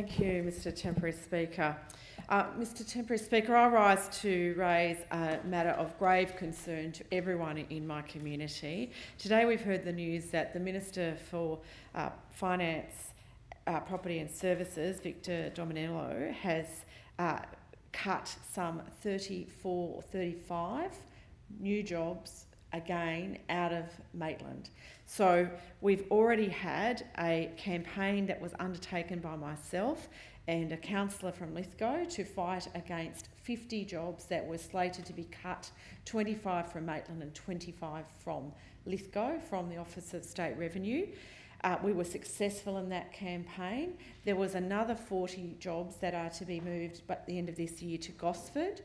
Thank you, Mr Temporary Speaker. Mr Temporary Speaker, I rise to raise a matter of grave concern to everyone in my community. Today we've heard the news that the Minister for Finance, Property and Services, Victor Dominello, has cut some 34 or 35 new jobs again out of Maitland. So we've already had a campaign that was undertaken by myself and a councillor from Lithgow to fight against 50 jobs that were slated to be cut, 25 from Maitland and 25 from Lithgow, from the Office of State Revenue. We were successful in that campaign. There was another 40 jobs that are to be moved at the end of this year to Gosford,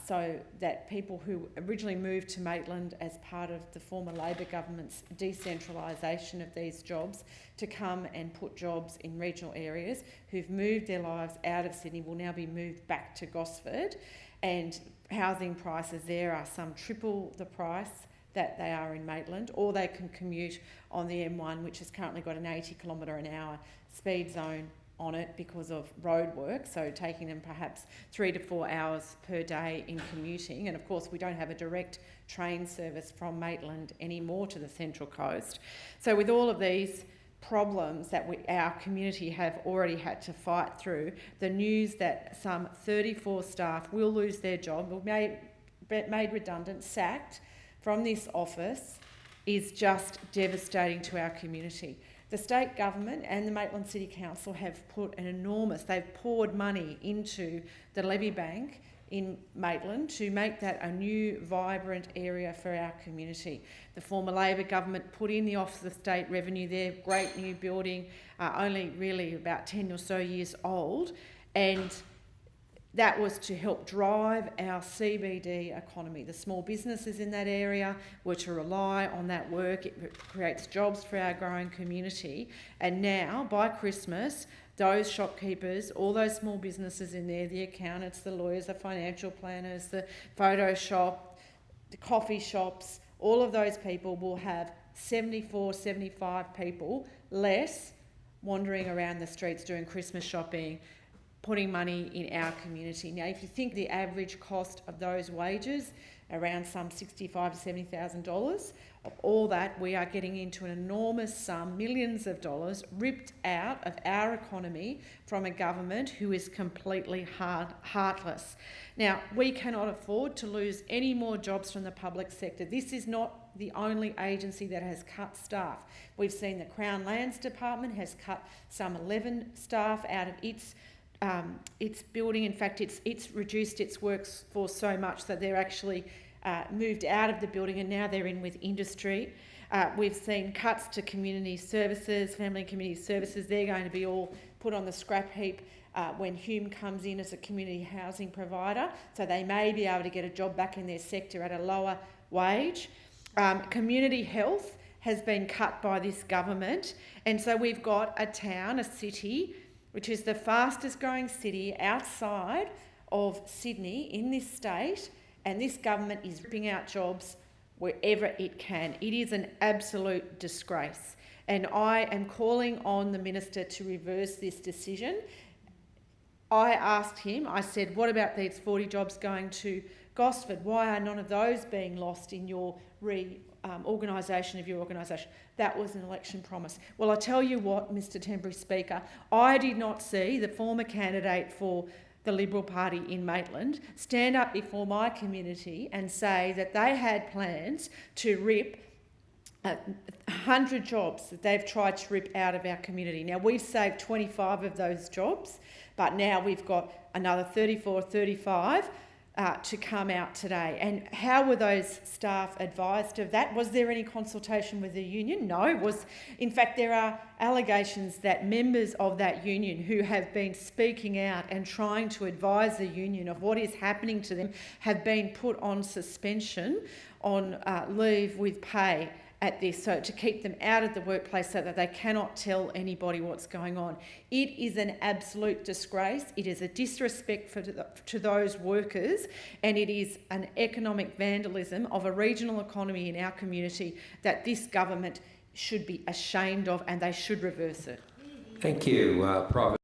so that people who originally moved to Maitland as part of the former Labor government's decentralisation of these jobs to come and put jobs in regional areas, who've moved their lives out of Sydney, will now be moved back to Gosford, and housing prices there are some triple the price that they are in Maitland, or they can commute on the M1, which has currently got an 80km/h speed zone on it because of road work, so taking them perhaps 3 to 4 hours per day in commuting. And of course we don't have a direct train service from Maitland anymore to the Central Coast. So with all of these problems that our community have already had to fight through, the news that some 34 staff will lose their job, or made redundant, sacked from this office, is just devastating to our community. The state government and the Maitland City Council have they've poured money into the levy bank in Maitland to make that a new, vibrant area for our community. The former Labor government put in the Office of State Revenue there, great new building, only really about 10 or so years old, and that was to help drive our CBD economy. The small businesses in that area were to rely on that work. It creates jobs for our growing community. And now, by Christmas, those shopkeepers, all those small businesses in there, the accountants, the lawyers, the financial planners, the photo shop, the coffee shops, all of those people will have 74, 75 people less wandering around the streets doing Christmas shopping, putting money in our community. Now, if you think the average cost of those wages, around some $65,000 to $70,000, of all that, we are getting into an enormous sum, millions of dollars, ripped out of our economy from a government who is completely heartless. Now, we cannot afford to lose any more jobs from the public sector. This is not the only agency that has cut staff. We've seen the Crown Lands Department has cut some 11 staff out of its building. In fact, it's reduced its workforce so much that they're actually moved out of the building and now they're in with industry. We've seen cuts to community services, family and community services. They're going to be all put on the scrap heap when Hume comes in as a community housing provider, so they may be able to get a job back in their sector at a lower wage. Community health has been cut by this government, and so we've got a town, a city, which is the fastest growing city outside of Sydney in this state, and this government is ripping out jobs wherever it can. It is an absolute disgrace, and I am calling on the Minister to reverse this decision. I asked him, I said, what about these 40 jobs going to Gosford? Why are none of those being lost in your organisation of your organisation? That was an election promise. Well, I tell you what, Mr Temporary Speaker, I did not see the former candidate for the Liberal Party in Maitland stand up before my community and say that they had plans to rip 100 jobs that they've tried to rip out of our community. Now, we've saved 25 of those jobs, but now we've got another 34, 35 to come out today. And how were those staff advised of that? Was there any consultation with the union? No. In fact, there are allegations that members of that union who have been speaking out and trying to advise the union of what is happening to them have been put on suspension, on leave with pay at this, so to keep them out of the workplace so that they cannot tell anybody what's going on. It is an absolute disgrace. It is a disrespect to those workers, and it is an economic vandalism of a regional economy in our community that this government should be ashamed of, and they should reverse it. Thank you, Private.